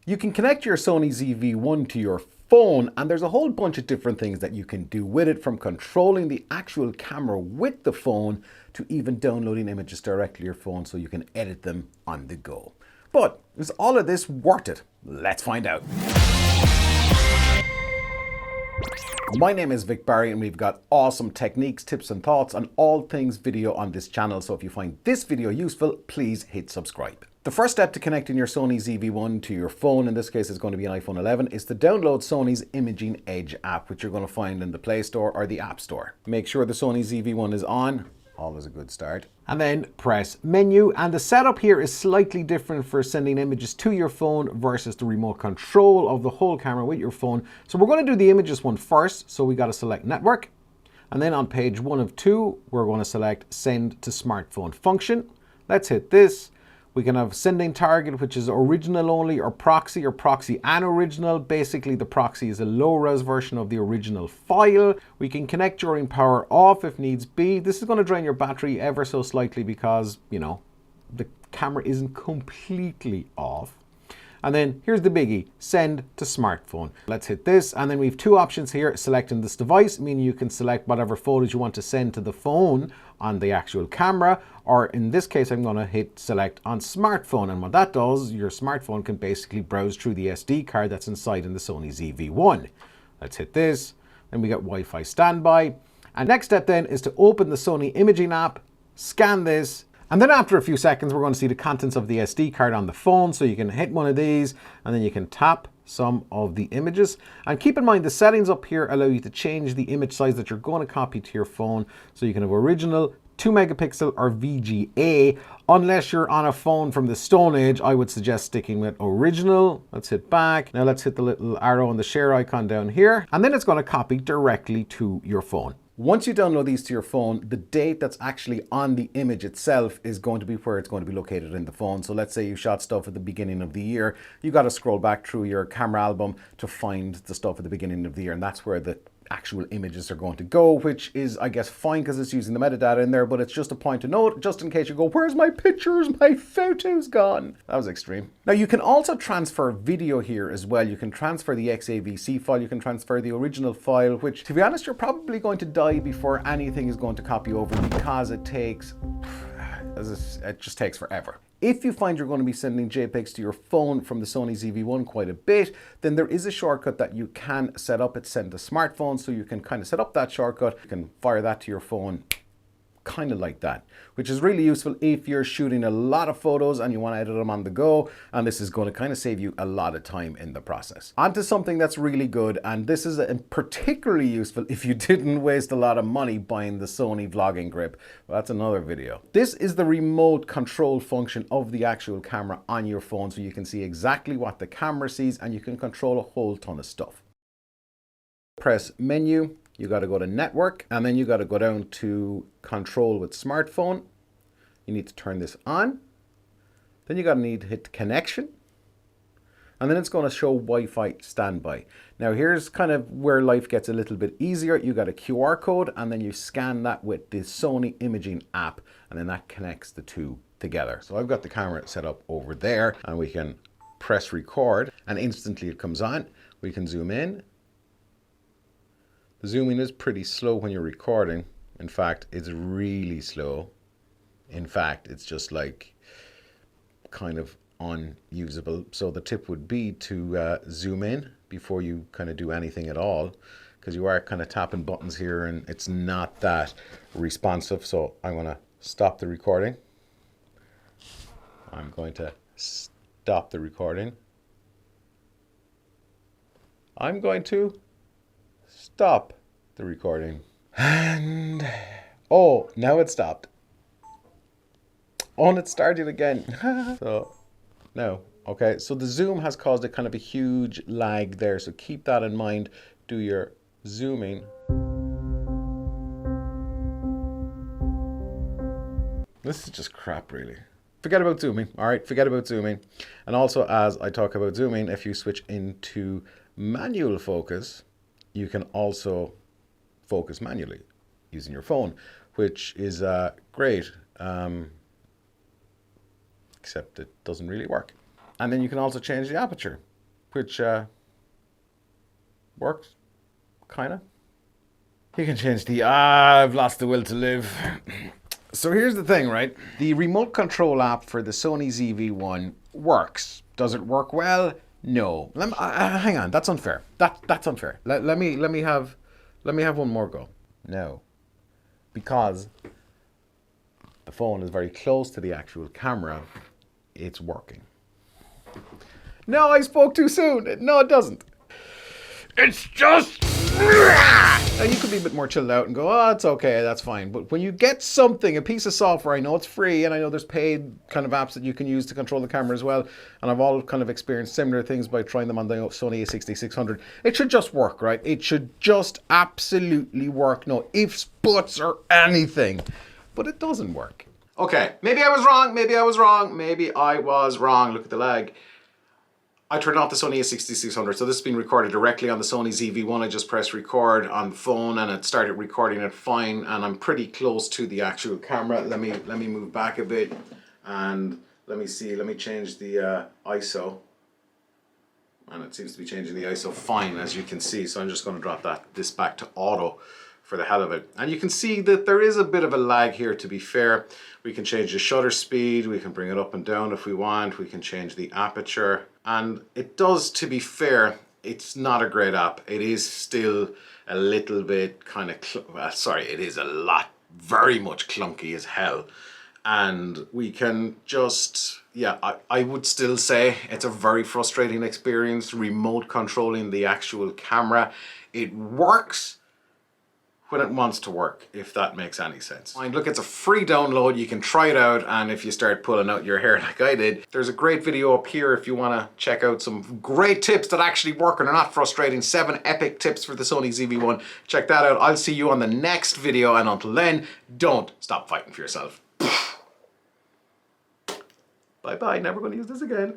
You can connect your Sony ZV-1 to your phone, and there's a whole bunch of different things that you can do with it, from controlling the actual camera with the phone to even downloading images directly to your phone so you can edit them on the go. But is all of this worth it? Let's find out. My name is Vic Barry, and we've got awesome techniques, tips and thoughts on all things video on this channel. So if you find this video useful, please hit subscribe. The first step to connecting your Sony ZV-1 to your phone, in this case it's going to be an iPhone 11, is to download Sony's Imaging Edge app, which you're going to find in the Play Store or the App Store. Make sure the Sony ZV-1 is on. Always a good start. And then press menu, and the setup here is slightly different for sending images to your phone versus the remote control of the whole camera with your phone. So we're going to do the images one first. So we got to select network, and then on page 1 of 2 we're going to select send to smartphone function. Let's hit this. We can have sending target, which is original only, or proxy and original. Basically, the proxy is a low-res version of the original file. We can connect during power off if needs be. This is going to drain your battery ever so slightly because, you know, the camera isn't completely off. And then here's the biggie, send to smartphone. Let's hit this, and then we have two options here, selecting this device, meaning you can select whatever photos you want to send to the phone on the actual camera, or in this case, I'm gonna hit select on smartphone. And what that does, your smartphone can basically browse through the SD card that's inside in the Sony ZV-1. Let's hit this, then we get Wi-Fi standby. And next step then is to open the Sony Imaging app, scan this, and then after a few seconds, we're going to see the contents of the SD card on the phone. So you can hit one of these, and then you can tap some of the images. And keep in mind, the settings up here allow you to change the image size that you're going to copy to your phone. So you can have original, 2 megapixel, or VGA. Unless you're on a phone from the Stone Age, I would suggest sticking with original. Let's hit back. Now let's hit the little arrow and the share icon down here. And then it's going to copy directly to your phone. Once you download these to your phone, the date that's actually on the image itself is going to be where it's going to be located in the phone. So let's say you shot stuff at the beginning of the year, you got to scroll back through your camera album to find the stuff at the beginning of the year, and that's where the actual images are going to go, which is, I guess, fine because it's using the metadata in there, but it's just a point to note, just in case you go, where's my pictures? My photos gone. That was extreme. Now you can also transfer video here as well. You can transfer the XAVC file, you can transfer the original file, which, to be honest, you're probably going to die before anything is going to copy over because it just takes forever. If you find you're going to be sending JPEGs to your phone from the Sony ZV-1 quite a bit, then there is a shortcut that you can set up. It's send to smartphone, so you can kind of set up that shortcut. You can fire that to your phone, kind of like that, which is really useful if you're shooting a lot of photos and you want to edit them on the go, and this is going to kind of save you a lot of time in the process. On to something that's really good, and this is particularly useful if you didn't waste a lot of money buying the Sony vlogging grip. Well, that's another video. This is the remote control function of the actual camera on your phone, so you can see exactly what the camera sees and you can control a whole ton of stuff. Press menu. You got to go to network, and then you got to go down to control with smartphone. You need to turn this on. Then you got to need to hit connection, and then it's going to show Wi-Fi standby. Now here's kind of where life gets a little bit easier. You got a QR code, and then you scan that with the Sony Imaging app, and then that connects the two together. So I've got the camera set up over there, and we can press record, and instantly it comes on. We can zoom in. The zooming is pretty slow when you're recording. In fact, it's really slow. In fact, it's just like kind of unusable. So the tip would be to zoom in before you kind of do anything at all, because you are kind of tapping buttons here and it's not that responsive. So I'm going to stop the recording. I'm going to stop the recording. I'm going to stop the recording. And oh, now it stopped. Oh, and it started again. So no. Okay, so the zoom has caused a kind of a huge lag there, so keep that in mind. Do your zooming. This is just crap, really. Forget about zooming. All right, forget about zooming. And also, as I talk about zooming, if you switch into manual focus, you can also focus manually using your phone, which is great, except it doesn't really work. And then you can also change the aperture. which works, kinda. You can change the, I've lost the will to live. So here's the thing, right? The remote control app for the Sony ZV-1 works. Does it work well? No. Hang on, that's unfair. That's unfair. Let me have one more go. No. Because the phone is very close to the actual camera, it's working. No, I spoke too soon. No, it doesn't. It's just... And you could be a bit more chilled out and go, oh, it's okay, that's fine. But when you get something, a piece of software, I know it's free, and I know there's paid kind of apps that you can use to control the camera as well. And I've all kind of experienced similar things by trying them on the Sony A6600. It should just work, right? It should just absolutely work. No ifs, buts, or anything. But it doesn't work. Okay, maybe I was wrong, maybe I was wrong, maybe I was wrong. Look at the lag. I turned off the Sony A6600, so this has been recorded directly on the Sony ZV-1. I just pressed record on the phone and it started recording it fine, and I'm pretty close to the actual camera. Let me move back a bit and let me see, let me change the ISO. And it seems to be changing the ISO fine, as you can see. So I'm just going to drop this back to auto for the hell of it. And you can see that there is a bit of a lag here, to be fair. We can change the shutter speed, we can bring it up and down if we want, we can change the aperture. And it does, to be fair, it's not a great app. It is still a little bit kind of, sorry, it is a lot, very much clunky as hell. And we can just, yeah, I would still say it's a very frustrating experience, remote controlling the actual camera. It works when it wants to work, if that makes any sense. And look, it's a free download. You can try it out, and if you start pulling out your hair like I did, there's a great video up here if you want to check out some great tips that actually work and are not frustrating. 7 epic tips for the Sony ZV-1. Check that out. I'll see you on the next video, and until then, don't stop fighting for yourself. Bye-bye, never going to use this again.